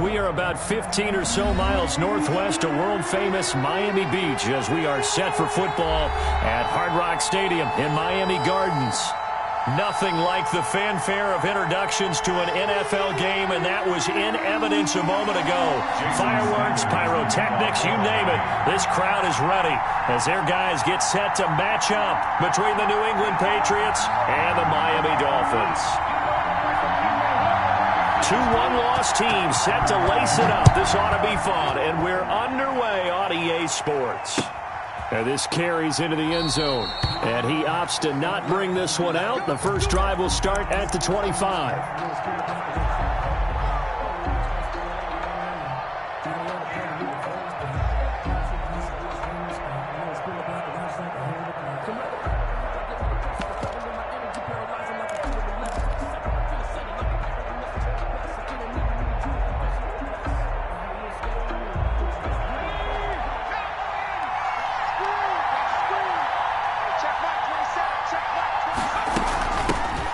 We are about 15 or so miles northwest of world-famous Miami Beach as we are set for football at Hard Rock Stadium in Miami Gardens. Nothing like the fanfare of introductions to an NFL game, and that was in evidence a moment ago. Fireworks, pyrotechnics, you name it. This crowd is ready as their guys get set to match up between the New England Patriots and the Miami Dolphins. Two one-loss teams set to lace it up. This ought to be fun, and we're underway on EA Sports. And this carries into the end zone, and he opts to not bring this one out. The first drive will start at the 25.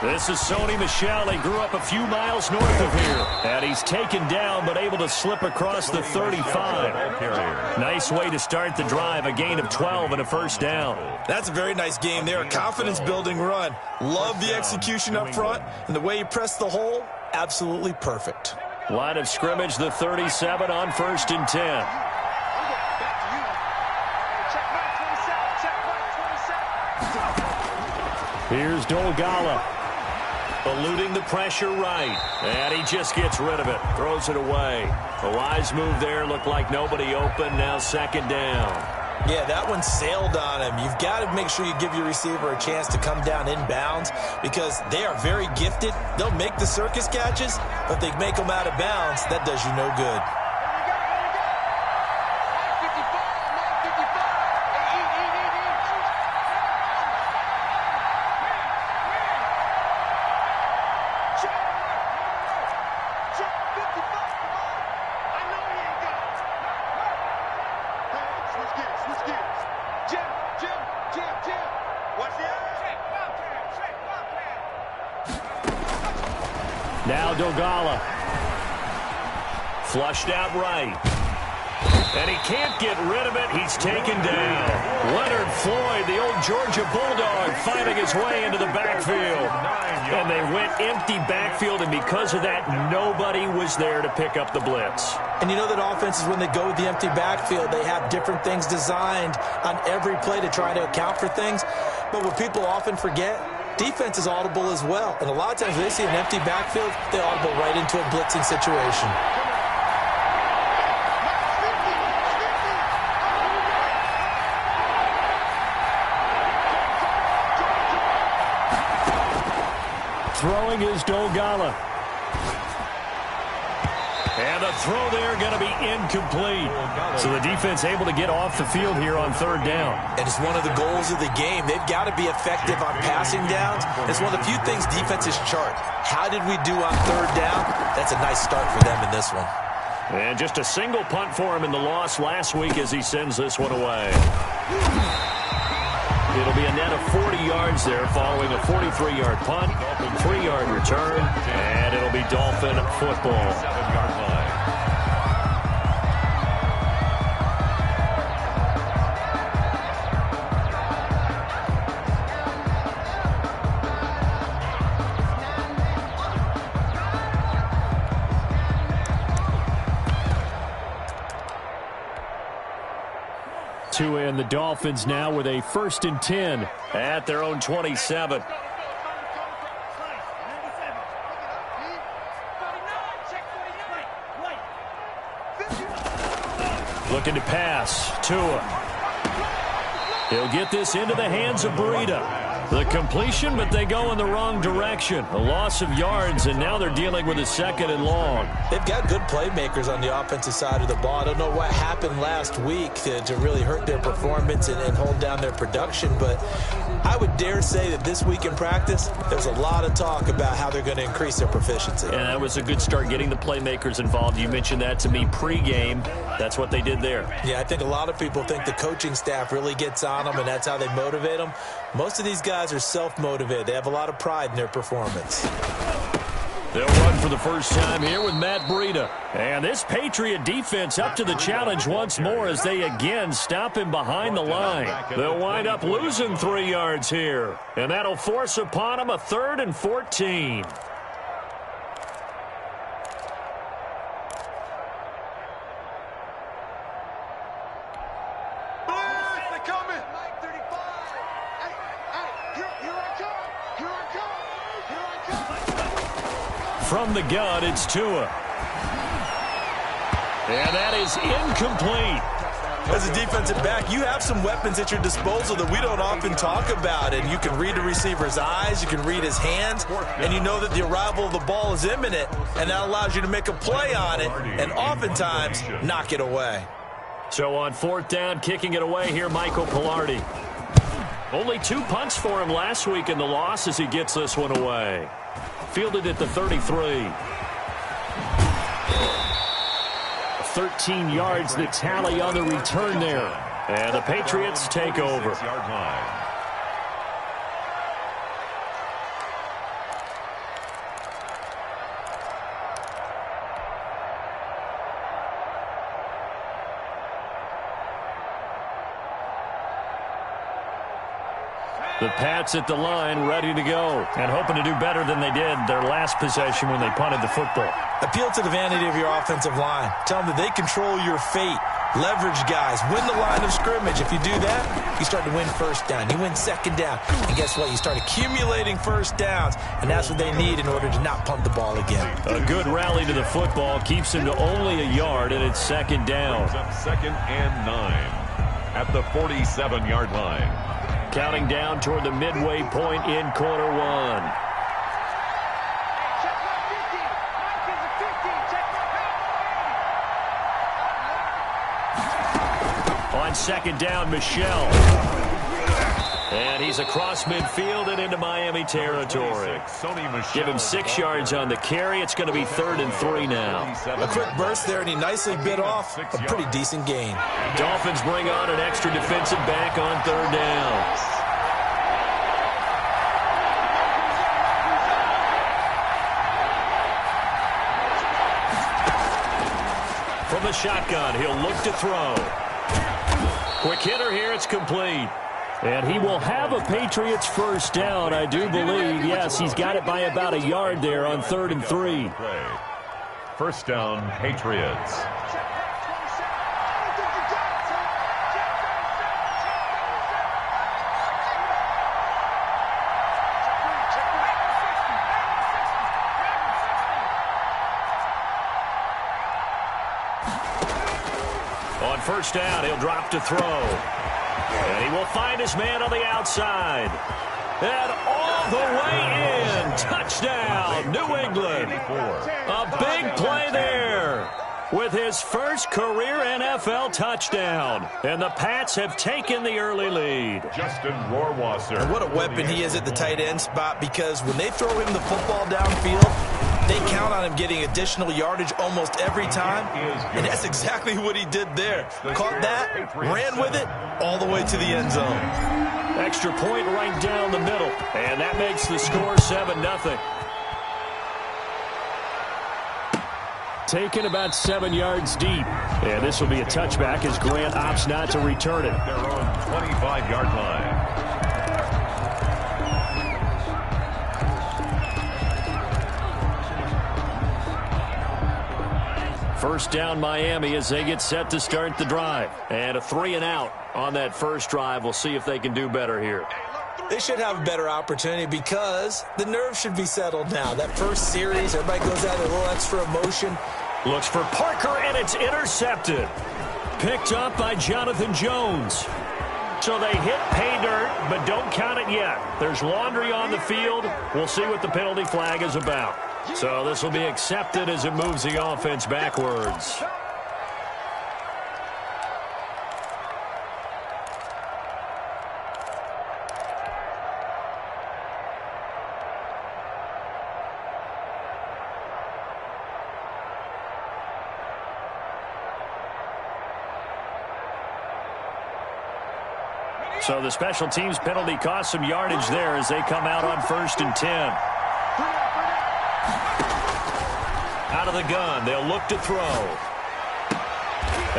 This is Sony Michel. He grew up a few miles north of here. And he's taken down but able to slip across the 35. Nice way to start the drive. A gain of 12 and a first down. That's a very nice game there. A confidence-building run. Love the execution up front. And the way he pressed the hole, absolutely perfect. Line of scrimmage, the 37 on 1st and 10. Here's Dolgala. Eluding the pressure right. And he just gets rid of it. Throws it away. A wise move there. Looked like nobody open. Now second down. Yeah, that one sailed on him. You've got to make sure you give your receiver a chance to come down inbounds because they are very gifted. They'll make the circus catches, but they make them out of bounds. That does you no good. Now Dolgala. Flushed out right. And he can't get rid of it. He's taken down. Leonard Floyd, the old Georgia Bulldog, finding his way into the backfield. And they went empty backfield, and because of that, nobody was there to pick up the blitz. And you know that offenses, when they go with the empty backfield, they have different things designed on every play to try to account for things. But what people often forget, defense is audible as well. And a lot of times they see an empty backfield, they audible right into a blitzing situation. Throwing is Dolgala. And the throw there going to be incomplete. So the defense able to get off the field here on third down. And it's one of the goals of the game. They've got to be effective on passing downs. It's one of the few things defenses chart. How did we do on third down? That's a nice start for them in this one. And just a single punt for him in the loss last week as he sends this one away. It'll be a net of 40 yards there following a 43-yard punt, 3-yard return, and it'll be Dolphin football. 7-yard line. And the Dolphins now with a 1st and 10 at their own 27. Looking to pass. Tua. He'll get this into the hands of Breida. The completion, but they go in the wrong direction. A loss of yards, and now they're dealing with a 2nd and long. They've got good playmakers on the offensive side of the ball. I don't know what happened last week to really hurt their performance and hold down their production, but I would dare say that this week in practice, there's a lot of talk about how they're going to increase their proficiency. And that was a good start getting the playmakers involved. You mentioned that to me pregame. That's what they did there. Yeah, I think a lot of people think the coaching staff really gets on them, and that's how they motivate them. Most of these guys are self-motivated. They have a lot of pride in their performance. They'll run for the first time here with Matt Breida. And this Patriot defense up to the challenge once more as they again stop him behind the line. They'll wind up losing 3 yards here. And that'll force upon him a 3rd and 14. From the gun, it's Tua. And that is incomplete. As a defensive back, you have some weapons at your disposal that we don't often talk about. And you can read the receiver's eyes, you can read his hands, and you know that the arrival of the ball is imminent, and that allows you to make a play on it and oftentimes knock it away. So on 4th down, kicking it away here, Michael Pilardi. Only 2 punts for him last week in the loss as he gets this one away. Fielded at the 33. 13 yards the tally on the return there. And the Patriots take over. The Pats at the line, ready to go, and hoping to do better than they did their last possession when they punted the football. Appeal to the vanity of your offensive line. Tell them that they control your fate. Leverage guys. Win the line of scrimmage. If you do that, you start to win 1st down. You win 2nd down. And guess what? You start accumulating 1st downs, and that's what they need in order to not punt the ball again. A good rally to the football keeps him to only a yard, and it's 2nd down. 2nd and 9 at the 47-yard line. Counting down toward the midway point in quarter 1. On 2nd down, Michelle. And he's across midfield and into Miami territory. Give him 6 yards on the carry. It's going to be 3rd and 3 now. A quick burst there, and he nicely bit off a pretty decent gain. Dolphins bring on an extra defensive back on 3rd down. From the shotgun, he'll look to throw. Quick hitter here, it's complete. And he will have a Patriots 1st down, I do believe. Yes, he's got it by about a yard there on 3rd and 3. 1st down, Patriots. On 1st down, he'll drop to throw. And he will find his man on the outside. And all the way in. Touchdown, New England. A big play there with his first career NFL touchdown. And the Pats have taken the early lead. Justin Rohrwasser. And what a weapon he is at the tight end spot, because when they throw him the football downfield, they count on him getting additional yardage almost every time, and that's exactly what he did there. Caught that, ran with it, all the way to the end zone. Extra point right down the middle, and that makes the score 7-0. Taken about 7 yards deep, and this will be a touchback as Grant opts not to return it. Their own 25-yard line. First down, Miami, as they get set to start the drive. And a 3-and-out on that first drive. We'll see if they can do better here. They should have a better opportunity because the nerves should be settled now. That first series, everybody goes out with a little extra emotion. Looks for Parker, and it's intercepted. Picked up by Jonathan Jones. So they hit pay dirt, but don't count it yet. There's laundry on the field. We'll see what the penalty flag is about. So this will be accepted as it moves the offense backwards. So the special teams penalty cost some yardage there as they come out on 1st and 10. Out of the gun, they'll look to throw.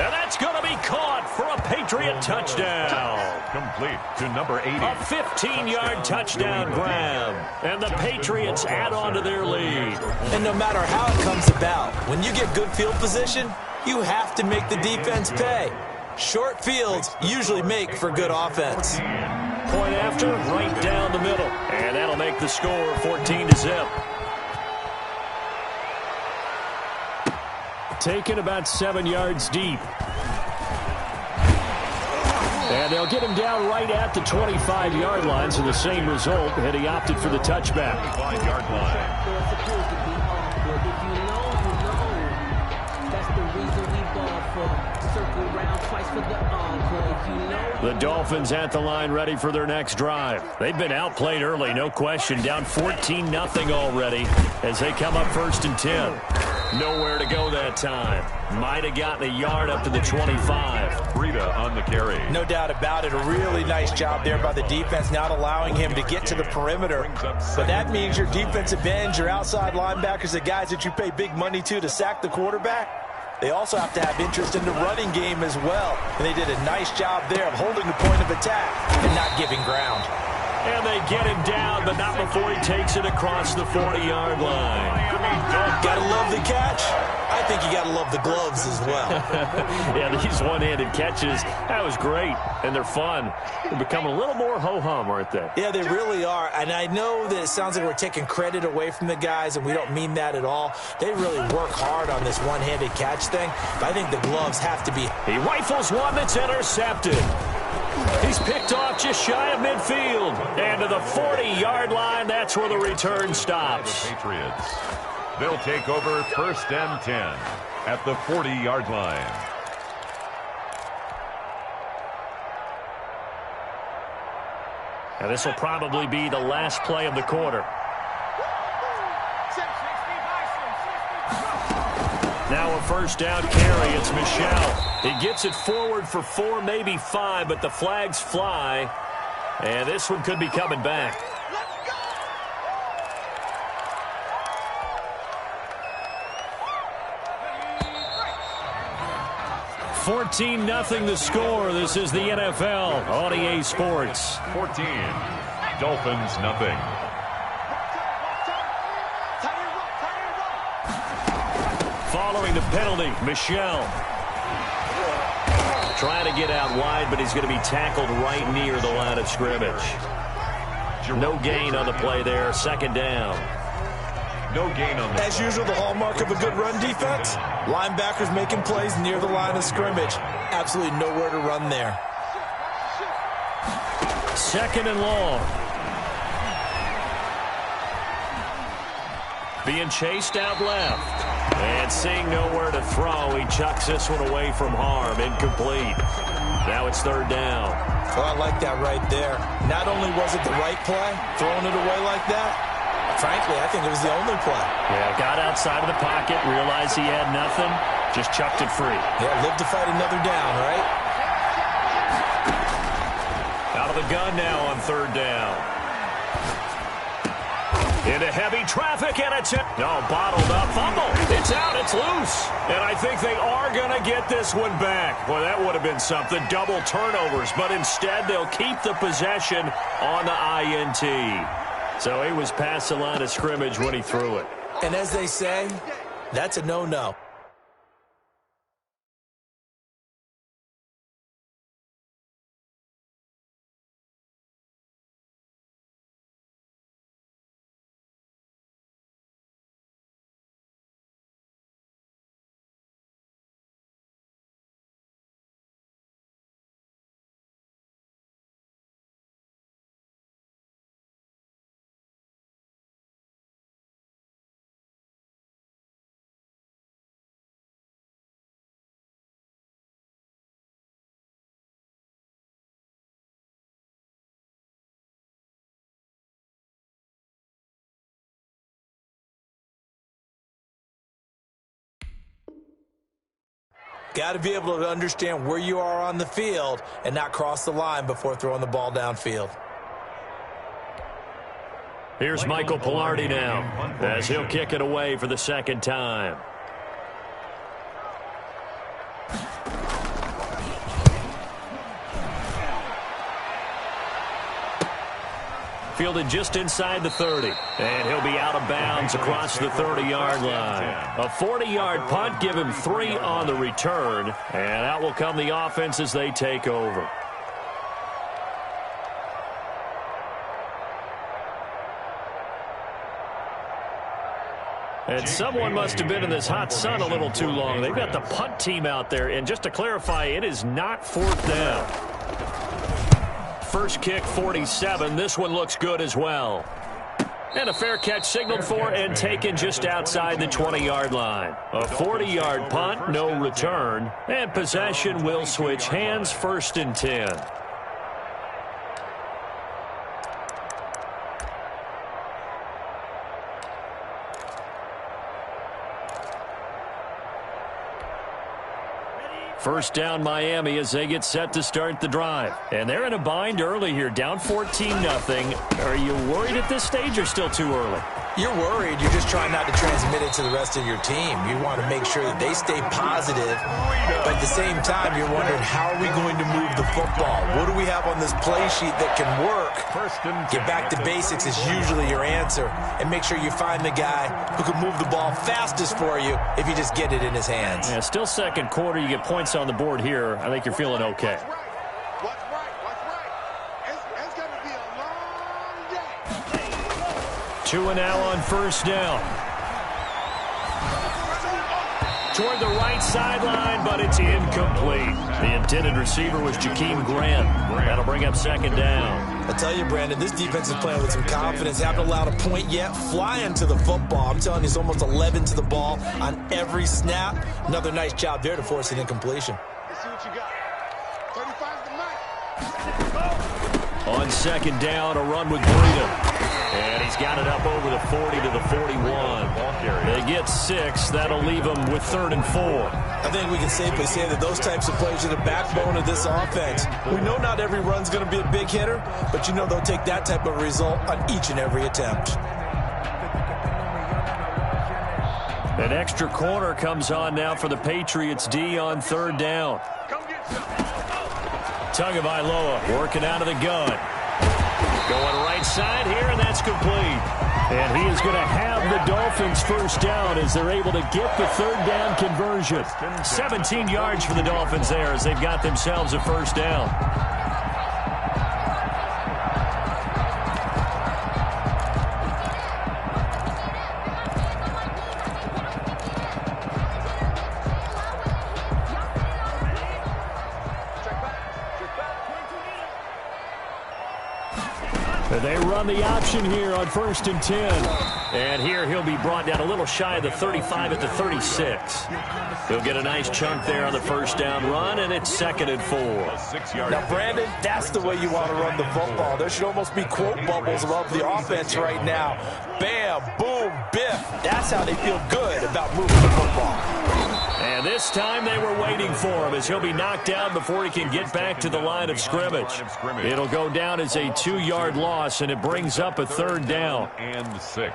And that's going to be caught for a Patriot touchdown. Complete to number 80. A 15-yard touchdown grab. And the Patriots add on to their lead. And no matter how it comes about, when you get good field position, you have to make the defense pay. Short fields usually make for good offense. Point after, right down the middle. And that'll make the score 14-0. Taken about 7 yards deep. And they'll get him down right at the 25-yard line, so the same result, and he opted for the touchback. 5-yard line. The Dolphins at the line ready for their next drive. They've been outplayed early, no question. Down 14-0 already as they come up 1st and 10. Nowhere to go that time. Might have gotten a yard up to the 25. Rita on the carry. No doubt about it. A really nice job there by the defense, not allowing him to get to the perimeter. But that means your defensive ends, your outside linebackers, the guys that you pay big money to sack the quarterback, they also have to have interest in the running game as well. And they did a nice job there of holding the point of attack and not giving ground. And they get him down, but not before he takes it across the 40-yard line. Gotta love the catch. I think you gotta love the gloves as well. Yeah, these one-handed catches, that was great, and they're fun. They're becoming a little more ho-hum, aren't they? Yeah, they really are. And I know that it sounds like we're taking credit away from the guys, and we don't mean that at all. They really work hard on this one-handed catch thing, but I think the gloves have to be. He rifles one that's intercepted. He's picked off just shy of midfield. And to the 40-yard line, that's where the return stops. The Patriots. They'll take over 1st and 10 at the 40-yard line. And this will probably be the last play of the quarter. Now a 1st down carry. It's Michel. He gets it forward for 4, maybe 5, but the flags fly. And this one could be coming back. $14-0 the score. This is the NFL on EA Sports. 14. Dolphins nothing. Following the penalty, Michel. Trying to get out wide, but he's going to be tackled right near the line of scrimmage. No gain on the play there. 2nd down. No gain on the As usual, the hallmark of a good run defense, linebackers making plays near the line of scrimmage. Absolutely nowhere to run there. 2nd and long. Being chased out left. And seeing nowhere to throw, he chucks this one away from harm. Incomplete. Now it's 3rd down. Oh, I like that right there. Not only was it the right play, throwing it away like that, frankly, I think it was the only play. Yeah, got outside of the pocket, realized he had nothing, just chucked it free. Yeah, live to fight another down, right? Out of the gun now on 3rd down. Into heavy traffic, and it's no, bottled up, fumble. It's out, it's loose. And I think they are going to get this one back. Well, that would have been something, double turnovers. But instead, they'll keep the possession on the INT. So he was past the line of scrimmage when he threw it. And as they say, that's a no-no. Got to be able to understand where you are on the field and not cross the line before throwing the ball downfield. Here's Michael Pilardi now as he'll kick it away for the second time. Fielded just inside the 30. And he'll be out of bounds across the 30-yard line. A 40-yard punt, give him 3 on the return. And out will come the offense as they take over. And someone must have been in this hot sun a little too long. They've got the punt team out there. And just to clarify, it is not 4th down. First kick, 47. This one looks good as well. And a fair catch signaled for and taken just outside the 20-yard line. A 40-yard punt, no return. And possession will switch hands, 1st and 10. First down Miami as they get set to start the drive. And they're in a bind early here, down 14-0. Are you worried at this stage or still too early? You're worried. You're just trying not to transmit it to the rest of your team. You want to make sure that they stay positive. But at the same time, you're wondering, how are we going to move the football? What do we have on this play sheet that can work? Get back to basics is usually your answer. And make sure you find the guy who can move the ball fastest for you if you just get it in his hands. Yeah, still second quarter. You get points on the board here. I think you're feeling okay. Two and now on first down. Toward the right sideline, but it's incomplete. The intended receiver was Jakeem Grant. That'll bring up second down. I tell you, Brandon, this defense is playing with some confidence. Haven't allowed a point yet. Flying to the football. I'm telling you, he's almost 11 to the ball on every snap. Another nice job there to force an incompletion. Let's see what you got. 35's the night. On second down, a run with Breida. And he's got it up over the 40 to the 41. They get 6. That'll leave them with 3rd and 4. I think we can safely say that those types of plays are the backbone of this offense. We know not every run's going to be a big hitter, but you know they'll take that type of result on each and every attempt. An extra corner comes on now for the Patriots D on 3rd down. Tagovailoa working out of the gun. Going right side here, and that's complete. And he is going to have the Dolphins first down as they're able to get the 3rd down conversion. 17 yards for the Dolphins there as they've got themselves a first down. They run the option here on 1st and 10. And here he'll be brought down a little shy of the 35 at the 36. He'll get a nice chunk there on the first down run, and it's 2nd and 4. Now, Brandon, that's the way you want to run the football. There should almost be quote bubbles above the offense right now. Bam, boom, biff. That's how they feel good about moving the football. And this time they were waiting for him as he'll be knocked down before he can get back to the line of scrimmage. It'll go down as a 2-yard loss, and it brings up a 3rd down. And 6.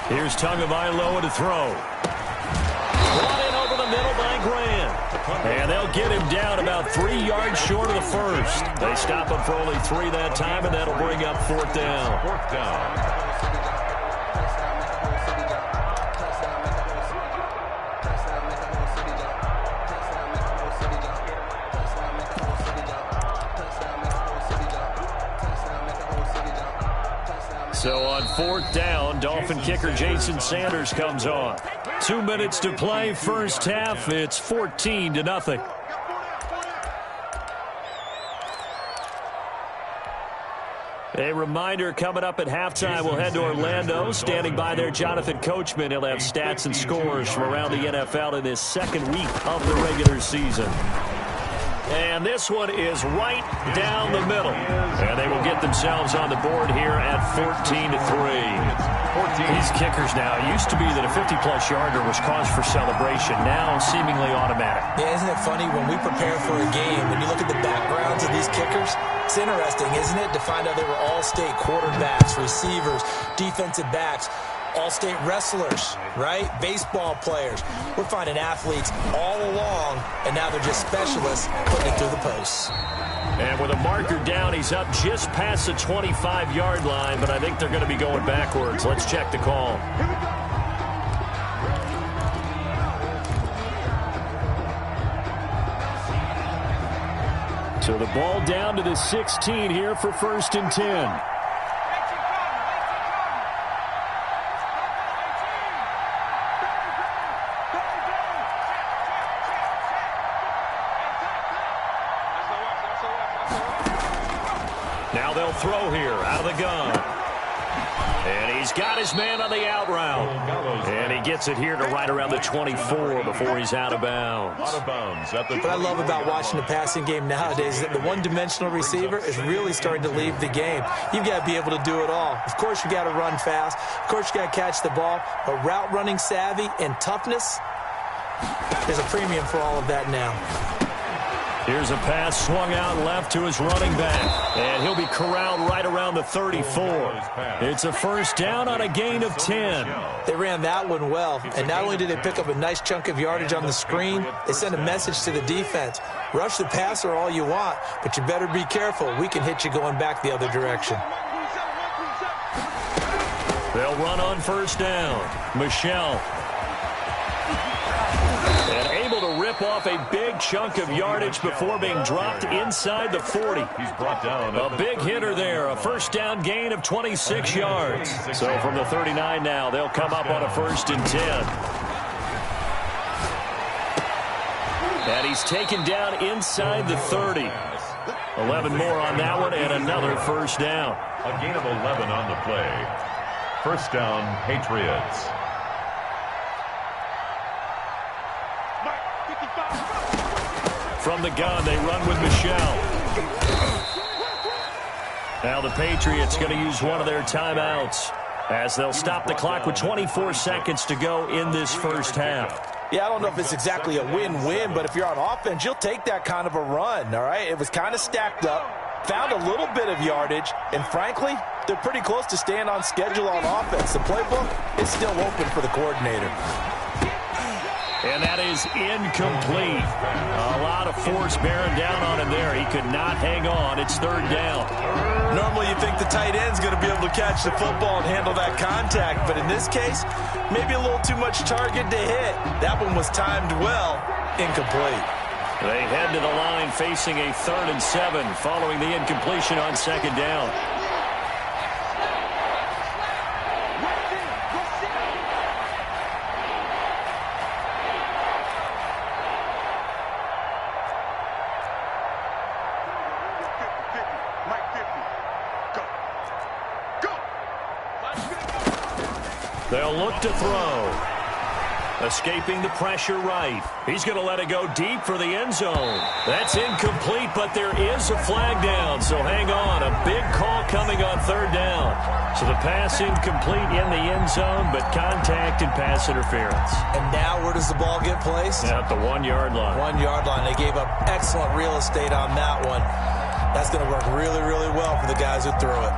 Here's Tagovailoa to throw. Brought in over the middle by Grant. And they'll get him down about 3 yards short of the first. They stop him for only 3 that time, and that'll bring up 4th down. 4th down. So on 4th down, Dolphin kicker Jason Sanders comes on. 2 minutes to play, first half. It's 14-0. A reminder, coming up at halftime, we'll head to Orlando. Standing by there, Jonathan Coachman. He'll have stats and scores from around the NFL in this second week of the regular season. And this one is right down the middle. And they will get themselves on the board here at 14-3. These kickers now, it used to be that a 50-plus yarder was cause for celebration. Now seemingly automatic. Yeah, isn't it funny when we prepare for a game, when you look at the backgrounds of these kickers, it's interesting, isn't it, to find out they were all-state quarterbacks, receivers, defensive backs, all-state wrestlers, right? Baseball players. We're finding athletes all along, and now they're just specialists putting it through the posts. And with a marker down, he's up just past the 25-yard line, but I think they're going to be going backwards. Let's check the call. So the ball down to the 16 here for 1st and 10. Now they'll throw here out of the gun. And he's got his man on the out route. And he gets it here to right around the 24 before he's out of bounds. What I love about watching the passing game nowadays is that the one-dimensional receiver is really starting to leave the game. You've got to be able to do it all. Of course, you got to run fast. Of course, you got to catch the ball. But route running savvy and toughness, there's a premium for all of that now. Here's a pass swung out left to his running back. And he'll be corralled right around the 34. It's a 1st down on a gain of 10. They ran that one well. And not only did they pick up a nice chunk of yardage on the screen, they sent a message to the defense. Rush the passer all you want, but you better be careful. We can hit you going back the other direction. They'll run on 1st down. Michelle. And able to rip off a big chunk of yardage before being dropped inside the 40. He's brought down. A big hitter there. A 1st down gain of 26 yards. So from the 39 now, they'll come up on a 1st and 10. And he's taken down inside the 30. 11 more on that one and another 1st down. A gain of 11 on the play. 1st down, Patriots. From the gun, they run with Michelle. Now the Patriots going to use one of their timeouts as they'll stop the clock with 24 seconds to go in this 1st half. Yeah, I don't know if it's exactly a win-win, but if you're on offense, you'll take that kind of a run, all right? It was kind of stacked up, found a little bit of yardage, and frankly, they're pretty close to staying on schedule on offense. The playbook is still open for the coordinator. And that is incomplete. A lot of force bearing down on him there. He could not hang on. It's 3rd down. Normally you think the tight end's going to be able to catch the football and handle that contact, but in this case, maybe a little too much target to hit. That one was timed well. Incomplete. They head to the line facing a 3rd and 7 following the incompletion on 2nd down. They'll look to throw. Escaping the pressure right. He's going to let it go deep for the end zone. That's incomplete, but there is a flag down, so hang on. A big call coming on 3rd down. So the pass incomplete in the end zone, but contact and pass interference. And now where does the ball get placed? At the 1-yard line. 1-yard line. They gave up excellent real estate on that one. That's going to work really, really well for the guys who threw it.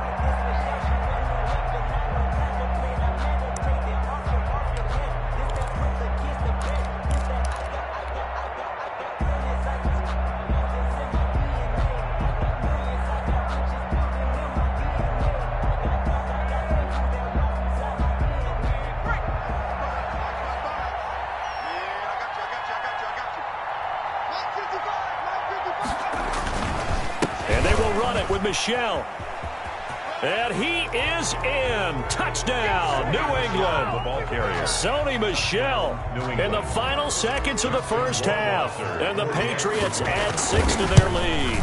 Michelle. And he is in. Touchdown, New England. The ball carrier. Sony Michel in the final seconds of the 1st half. And the Patriots add 6 to their lead.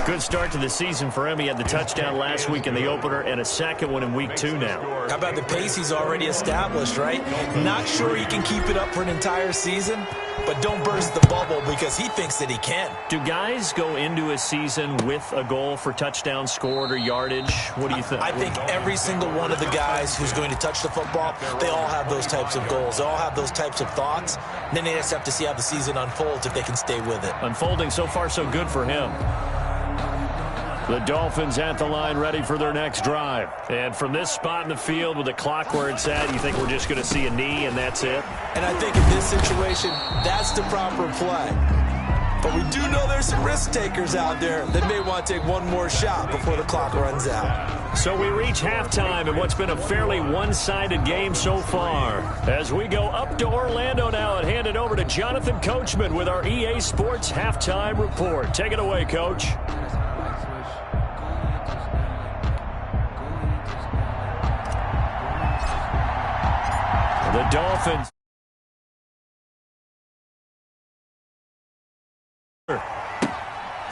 Good start to the season for him. He had the touchdown last week in the opener and a second one in week 2 now. How about the pace he's already established, right? Not sure he can keep it up for an entire season, but don't burst the bubble because he thinks that he can. Do guys go into a season with a goal for touchdowns scored or yardage? What do you think? I think every single one of the guys who's going to touch the football, they all have those types of goals. They all have those types of thoughts. And then they just have to see how the season unfolds if they can stay with it. Unfolding so far so good for him. The Dolphins at the line ready for their next drive. And from this spot in the field with the clock where it's at, you think we're just going to see a knee and that's it? And I think in this situation, that's the proper play. But we do know there's some risk takers out there that may want to take one more shot before the clock runs out. So we reach halftime in what's been a fairly one-sided game so far. As we go up to Orlando now and hand it over to Jonathan Coachman with our EA Sports Halftime Report. Take it away, Coach. The Dolphins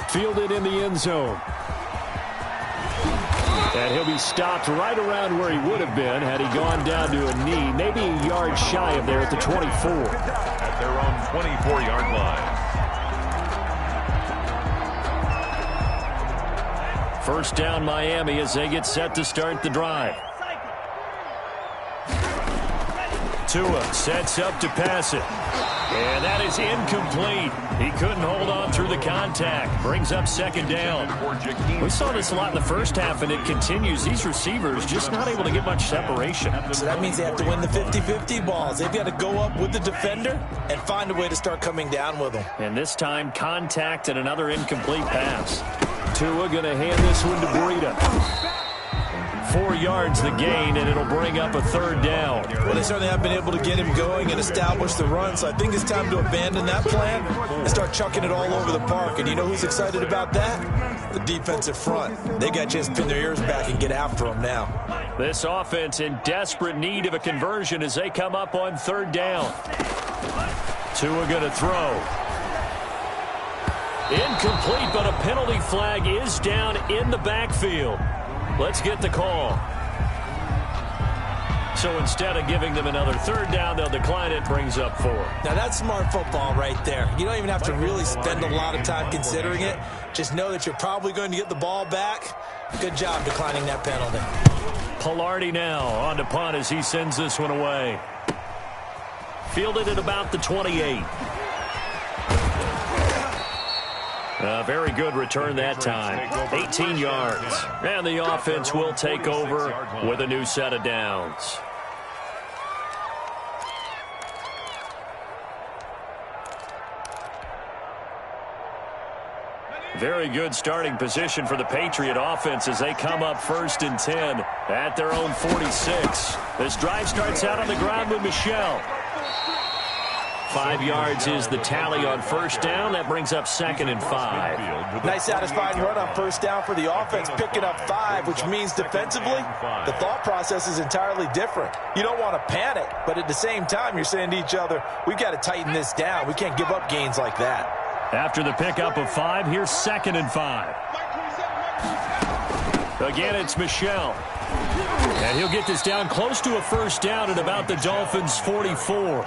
fielded in the end zone. And he'll be stopped right around where he would have been had he gone down to a knee, maybe a yard shy of there at the 24. At their own 24-yard line. First down Miami as they get set to start the drive. Tua sets up to pass it. And that is incomplete. He couldn't hold on through the contact. Brings up second down. We saw this a lot in the first half, and it continues. These receivers just not able to get much separation. So that means they have to win the 50-50 balls. They've got to go up with the defender and find a way to start coming down with them. And this time, contact and another incomplete pass. Tua going to hand this one to Breida. 4 yards the gain, and it'll bring up a third down. Well, they certainly have been able to get him going and establish the run, so I think it's time to abandon that plan and start chucking it all over the park. And you know who's excited about that? The defensive front. They got a chance to pin their ears back and get after him now. This offense in desperate need of a conversion as they come up on third down. Tua going to throw. Incomplete, but a penalty flag is down in the backfield. Let's get the call. So instead of giving them another third down, they'll decline it. Brings up 4. Now that's smart football right there. You don't even have to really spend a lot of time considering it. Just know that you're probably going to get the ball back. Good job declining that penalty. Pilardi now on to punt as he sends this one away. Fielded at about the 28. Very good return that time. 18 yards. And the offense will take over with a new set of downs. Very good starting position for the Patriot offense as they come up 1st and 10 at their own 46. This drive starts out on the ground with Michel. 5 yards is the tally on first down. That brings up 2nd and 5. Nice satisfying run on first down for the offense, picking up 5, which means defensively, the thought process is entirely different. You don't want to panic, but at the same time, you're saying to each other, we've got to tighten this down. We can't give up gains like that. After the pickup of 5, here's 2nd and 5. Again, it's Michel. And he'll get this down close to a first down at about the Dolphins' 44.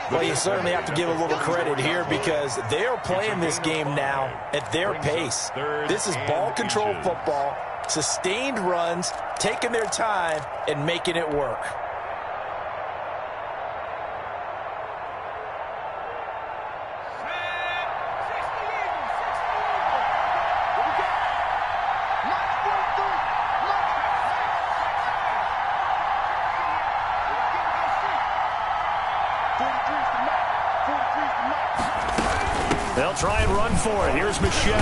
Well, you certainly have to give a little credit here because they are playing this game now at their pace. This is ball control football, sustained runs, taking their time, and making it work. They'll try and run for it. Here's Michel.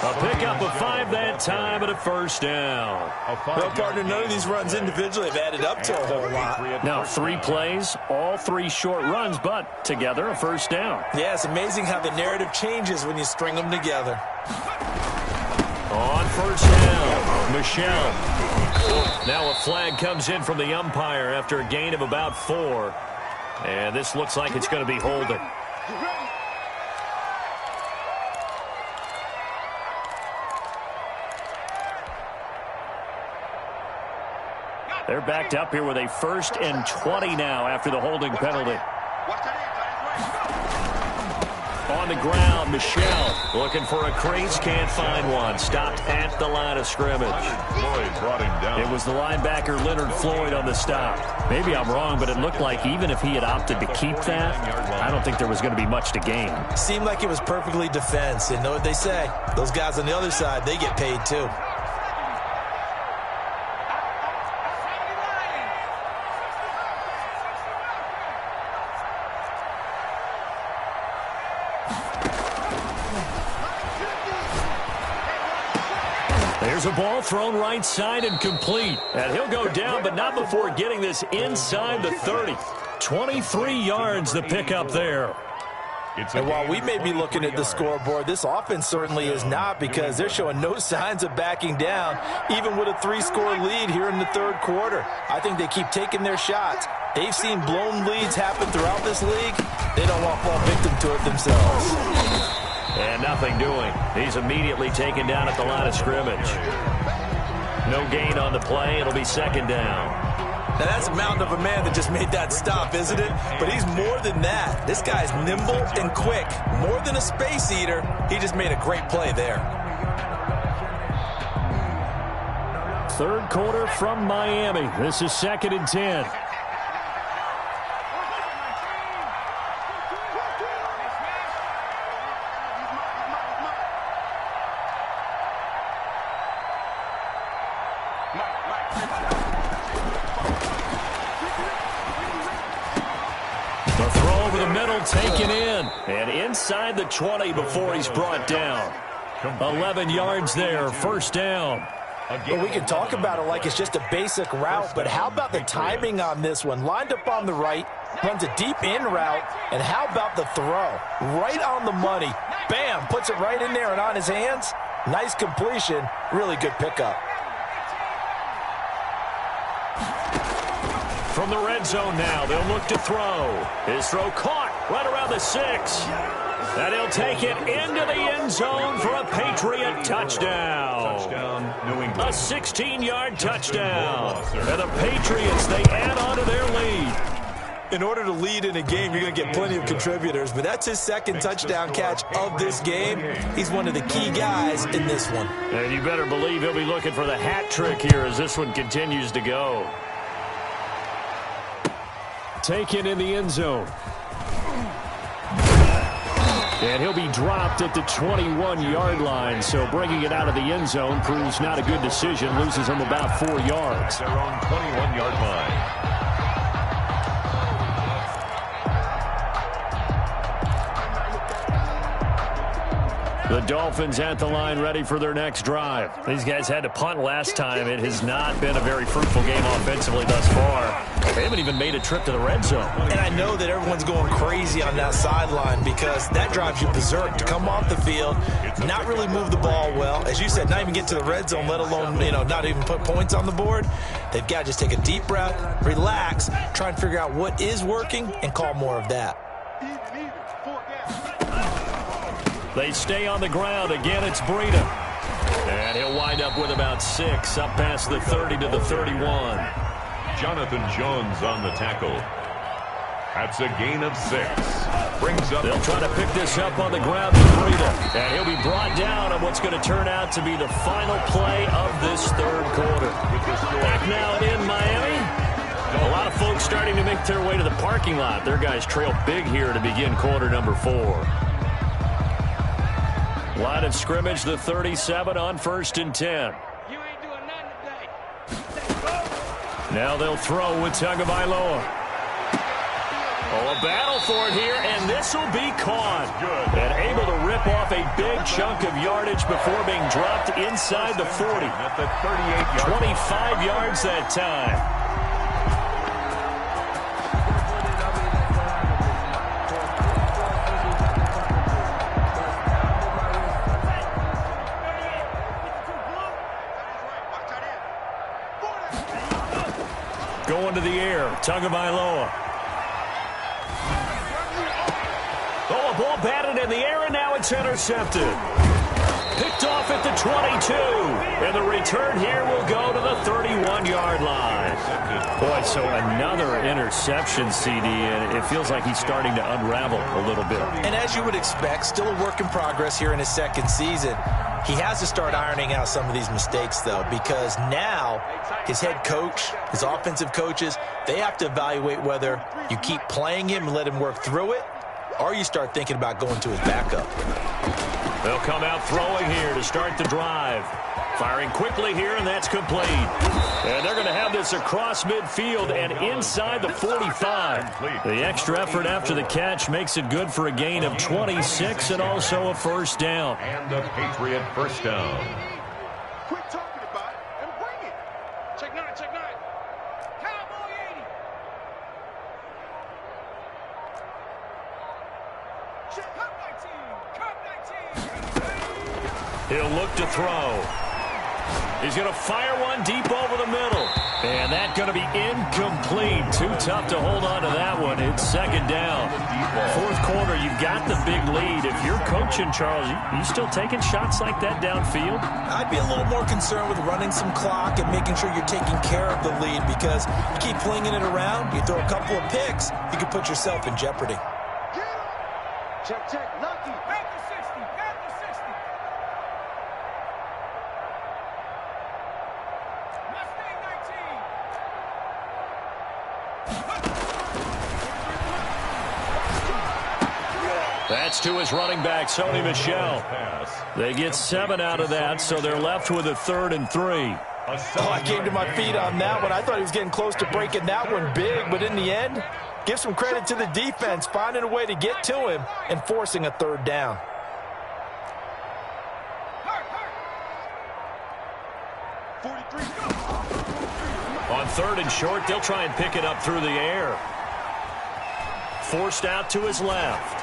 A pickup of 5 that time and a first down. Well, partner, none of these runs individually have added up to a whole lot. Now, 3 plays, all 3 short runs, but together a first down. Yeah, it's amazing how the narrative changes when you string them together. On first down, Michel. Now a flag comes in from the umpire after a gain of about 4. And this looks like it's going to be holding. They're backed up here with a 1st and 20 now after the holding penalty. On the ground, Michelle looking for a crease, can't find one. Stopped at the line of scrimmage. Floyd brought him down. It was the linebacker Leonard Floyd on the stop. Maybe I'm wrong, but it looked like even if he had opted to keep that, I don't think there was going to be much to gain. Seemed like it was perfectly defense. And know what they say? Those guys on the other side, they get paid too. There's a ball thrown right side and complete. And he'll go down, but not before getting this inside the 30. 23 yards the pickup there. And while we may be looking at the scoreboard, this offense certainly is not, because they're showing no signs of backing down, even with a 3-score lead here in the 3rd quarter. I think they keep taking their shots. They've seen blown leads happen throughout this league. They don't want to fall victim to it themselves. And nothing doing. He's immediately taken down at the line of scrimmage. No gain on the play. It'll be 2nd down. Now, that's a mountain of a man that just made that stop, isn't it? But he's more than that. This guy's nimble and quick. More than a space eater, he just made a great play there. 3rd quarter from Miami. This is 2nd and 10. Taken in and inside the 20 before he's brought down. 11 yards there, 1st down. Well, we can talk about it like it's just a basic route, but how about the timing on this one? Lined up on the right, runs a deep in route, and how about the throw? Right on the money. Bam, puts it right in there and on his hands. Nice completion, really good pickup. From the red zone now, they'll look to throw. His throw caught right around the 6. And he'll take it into the end zone for a Patriot touchdown. New England. A 16-yard touchdown. And the Patriots, they add on to their lead. In order to lead in a game, you're going to get plenty of contributors, but that's his 2nd touchdown catch of this game. He's one of the key guys in this one. And you better believe he'll be looking for the hat trick here as this one continues to go. Taken in the end zone. And he'll be dropped at the 21-yard line, so bringing it out of the end zone proves not a good decision. Loses him about 4 yards. Their own 21-yard line. The Dolphins at the line ready for their next drive. These guys had to punt last time. It has not been a very fruitful game offensively thus far. They haven't even made a trip to the red zone. And I know that everyone's going crazy on that sideline because that drives you berserk to come off the field, not really move the ball well. As you said, not even get to the red zone, let alone, not even put points on the board. They've got to just take a deep breath, relax, try and figure out what is working and call more of that. They stay on the ground. Again, it's Breida. And he'll wind up with about 6, up past the 30 to the 31. Jonathan Jones on the tackle. That's a gain of 6. Brings up. They'll try to pick this up on the ground with Breida. And he'll be brought down on what's going to turn out to be the final play of this 3rd quarter. Back now in Miami. A lot of folks starting to make their way to the parking lot. Their guys trail big here to begin quarter number 4. Line of scrimmage, the 37 on 1st and 10. You ain't doing nothing today. Now they'll throw with Tagovailoa. Oh, a battle for it here, and this will be caught. And able to rip off a big chunk of yardage before being dropped inside the 40. At the 38-yard 25 yards that time. Going to the air, Tagovailoa. Oh, a ball batted in the air, and now it's intercepted. Picked off at the the 22. And the return here will go to the 31-yard line. Boy, so another interception, CD, and it feels like he's starting to unravel a little bit. And as you would expect, still a work in progress here in his second season. He has to start ironing out some of these mistakes, though, because now his head coach, his offensive coaches, they have to evaluate whether you keep playing him and let him work through it, or you start thinking about going to his backup. They'll come out throwing here to start the drive. Firing quickly here, and that's complete. And they're going to have this across midfield and inside the 45. The extra effort after the catch makes it good for a gain of 26 and also a first down. And a Patriot first down. Quit talking about it and bring it. Check 9, check 9. Cowboy 80. Check Cup 19. Cup 19. He'll look to throw. He's going to fire one deep over the middle. And that's going to be incomplete. Too tough to hold on to that one. It's second down. Fourth quarter, you've got the big lead. If you're coaching, Charles, you still taking shots like that downfield? I'd be a little more concerned with running some clock and making sure you're taking care of the lead, because you keep flinging it around, you throw a couple of picks, you could put yourself in jeopardy. Check, check. Lucky. Panther 60. Panther 60. Mustang 19. That's to his running back, Sony Michel. They get 7 out of that, so they're left with a 3rd and 3. Oh, I came to my feet on that one. I thought he was getting close to breaking that one big, but in the end, give some credit to the defense, finding a way to get to him and forcing a 3rd down. On 3rd and short, they'll try and pick it up through the air. Forced out to his left.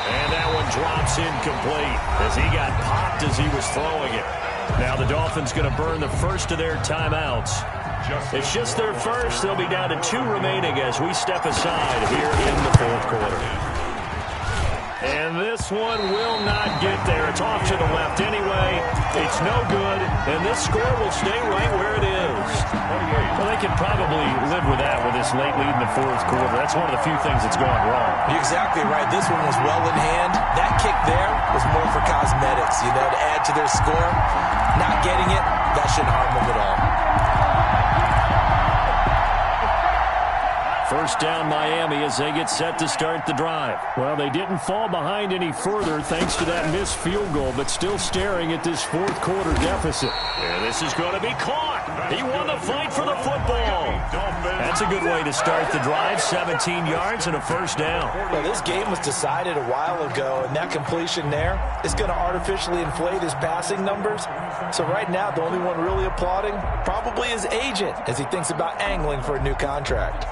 And that one drops incomplete as he got popped as he was throwing it. Now the Dolphins going to burn the first of their timeouts. It's just their first. They'll be down to 2 remaining as we step aside here in the fourth quarter. And this one will not get there. It's off to the left anyway. It's no good, and this score will stay right where it is. Well, they can probably live with that with this late lead in the fourth quarter. That's one of the few things that's gone wrong. You're exactly right. This one was well in hand. That kick there was more for cosmetics, to add to their score. Not getting it, that shouldn't harm them at all. First down Miami as they get set to start the drive. Well, they didn't fall behind any further thanks to that missed field goal, but still staring at this fourth quarter deficit. And this is going to be caught. He won the fight for the football. That's a good way to start the drive. 17 yards and a first down. Well, this game was decided a while ago, and that completion there is going to artificially inflate his passing numbers. So right now, the only one really applauding probably his agent as he thinks about angling for a new contract.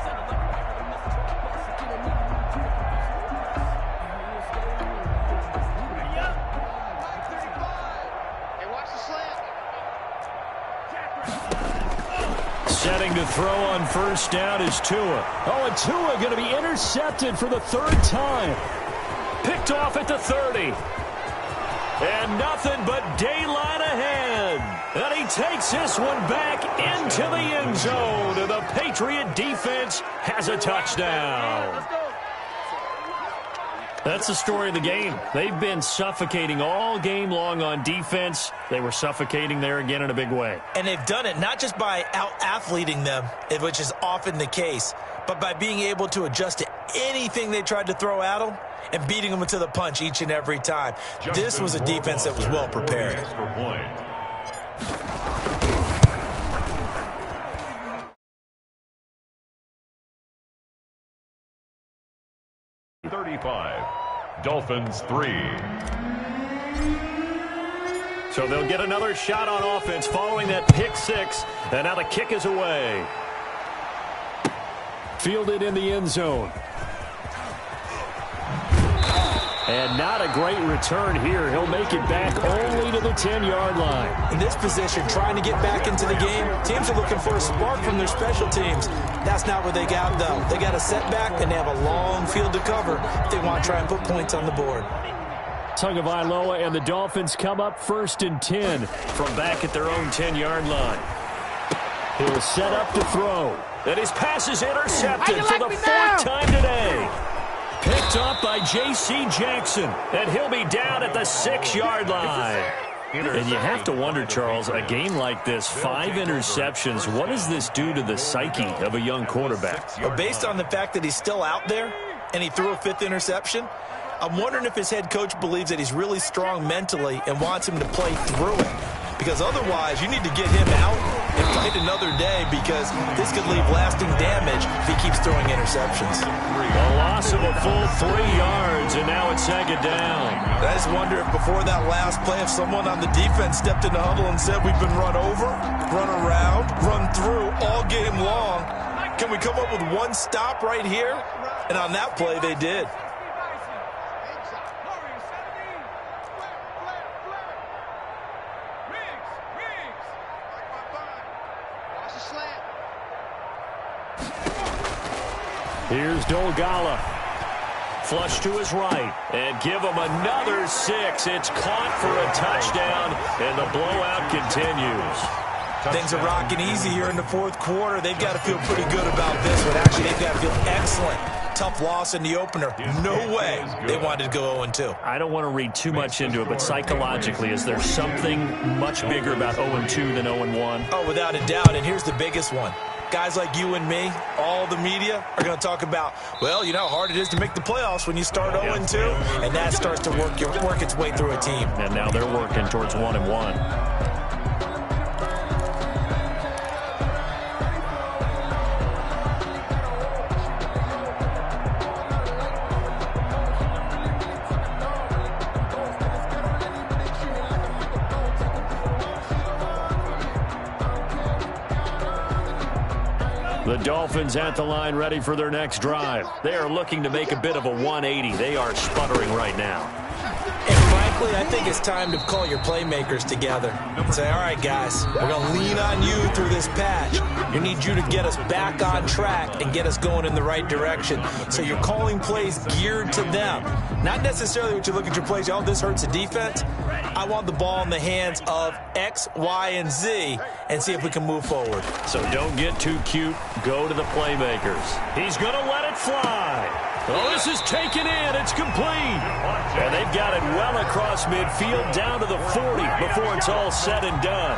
Setting to throw on first down is Tua. Oh, and Tua going to be intercepted for the 3rd time. Picked off at the 30. And nothing but daylight ahead. And he takes this one back into the end zone. And the Patriot defense has a touchdown. That's the story of the game. They've been suffocating all game long on defense. They were suffocating there again in a big way. And they've done it not just by out-athleting them, which is often the case, but by being able to adjust to anything they tried to throw at them and beating them to the punch each and every time. This was a defense that was well prepared. 35. Dolphins 3. So they'll get another shot on offense following that pick 6. And now the kick is away. Fielded in the end zone. And not a great return here. He'll make it back only to the 10-yard line. In this position, trying to get back into the game, teams are looking for a spark from their special teams. That's not what they got, though. They got a setback, and they have a long field to cover if they want to try and put points on the board. Tagovailoa and the Dolphins come up 1st and 10 from back at their own 10-yard line. He'll set up to throw. And his pass is intercepted for the 4th time today. Picked up by J.C. Jackson. And he'll be down at the 6-yard line. And you have to wonder, Charles, a game like this, 5 interceptions, what does this do to the psyche of a young quarterback? Well, based on the fact that he's still out there and he threw a 5th interception, I'm wondering if his head coach believes that he's really strong mentally and wants him to play through it. Because otherwise, you need to get him out and fight another day, because this could leave lasting damage if he keeps throwing interceptions. A loss of a full 3 yards, and now it's 2nd down. I just wonder if before that last play, if someone on the defense stepped in the huddle and said, we've been run over, run around, run through all game long. Can we come up with one stop right here? And on that play, they did. Here's Dolgala. Flush to his right. And give him another 6. It's caught for a touchdown, and the blowout continues. Things are rocking easy here in the 4th quarter. They've got to feel pretty good about this one. Actually, they've got to feel excellent. Tough loss in the opener. No way they wanted to go 0-2. I don't want to read too much into it, but psychologically, is there something much bigger about 0-2 than 0-1? Oh, without a doubt, and here's the biggest one. Guys like you and me, all the media, are going to talk about, well, you know how hard it is to make the playoffs when you start 0-2, and that starts to work its way through a team. And now they're working towards 1-1. The Dolphins at the line, ready for their next drive. They are looking to make a bit of a 180. They are sputtering right now. And frankly, I think it's time to call your playmakers together and say, all right, guys, we're going to lean on you through this patch. We need you to get us back on track and get us going in the right direction. So you're calling plays geared to them. Not necessarily what you look at your plays, oh, this hurts the defense. I want the ball in the hands of X, Y, and Z and see if we can move forward. So don't get too cute. Go to the playmakers. He's going to let it fly. Oh, this is taken in. It's complete. And they've got it well across midfield down to the 40 before it's all said and done.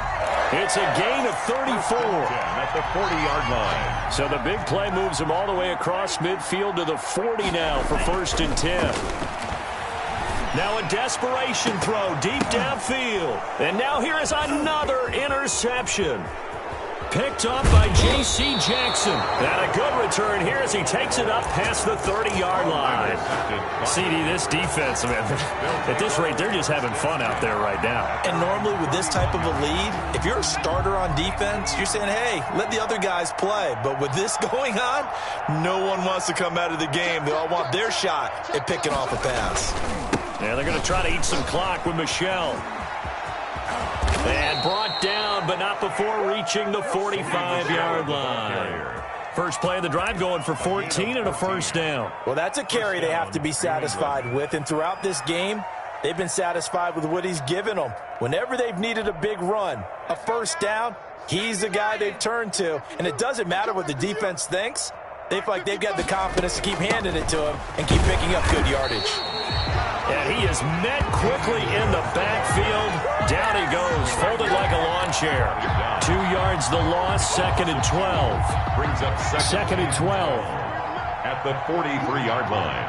It's a gain of 34. At the 40-yard line. So the big play moves him all the way across midfield to the 40 now for 1st and 10. Now a desperation throw deep downfield. And now here is another interception. Picked up by J.C. Jackson. And a good return here as he takes it up past the 30-yard line. CD, this defense, man, at this rate, they're just having fun out there right now. And normally with this type of a lead, if you're a starter on defense, you're saying, hey, let the other guys play. But with this going on, no one wants to come out of the game. They all want their shot at picking off a pass. Yeah, they're going to try to eat some clock with Michelle. And brought down, but not before reaching the 45-yard line. First play of the drive going for 14 and a 1st down. Well, that's a carry they have to be satisfied with. And throughout this game, they've been satisfied with what he's given them. Whenever they've needed a big run, a 1st down, he's the guy they've turned to. And it doesn't matter what the defense thinks. They feel like they've got the confidence to keep handing it to him and keep picking up good yardage. And he is met quickly in the backfield. Down he goes, folded like a lawn chair. 2 yards the loss, 2nd and 12. Brings up 2nd and 12. At the 43-yard line.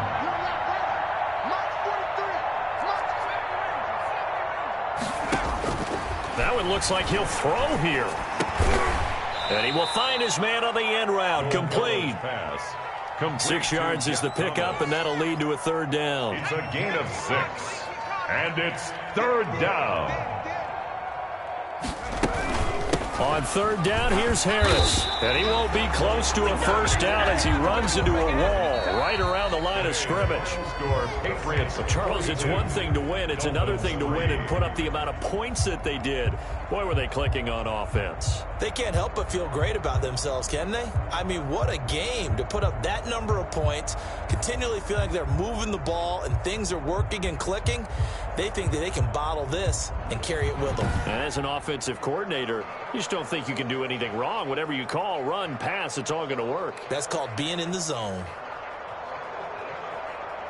Now it looks like he'll throw here. And he will find his man on the end route. Complete. 6 yards is the pickup, and that'll lead to a 3rd down. It's a gain of 6. And it's 3rd down. On third down, here's Harris. And he won't be close to a first down as he runs into a wall right around the line of scrimmage. Charles, it's one thing to win. It's another thing to win and put up the amount of points that they did. Boy, were they clicking on offense. They can't help but feel great about themselves, can they? I mean, what a game to put up that number of points, continually feel like they're moving the ball and things are working and clicking. They think that they can bottle this and carry it with them. And as an offensive coordinator, you just don't think you can do anything wrong. Whatever you call, run, pass, it's all going to work. That's called being in the zone.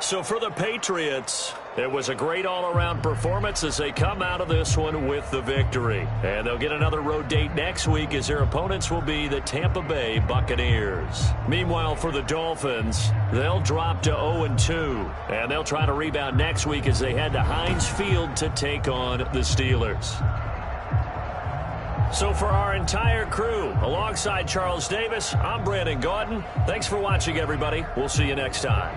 So for the Patriots, it was a great all-around performance as they come out of this one with the victory. And they'll get another road date next week as their opponents will be the Tampa Bay Buccaneers. Meanwhile, for the Dolphins, they'll drop to 0-2. And they'll try to rebound next week as they head to Heinz Field to take on the Steelers. So for our entire crew, alongside Charles Davis, I'm Brandon Gaudin. Thanks for watching, everybody. We'll see you next time.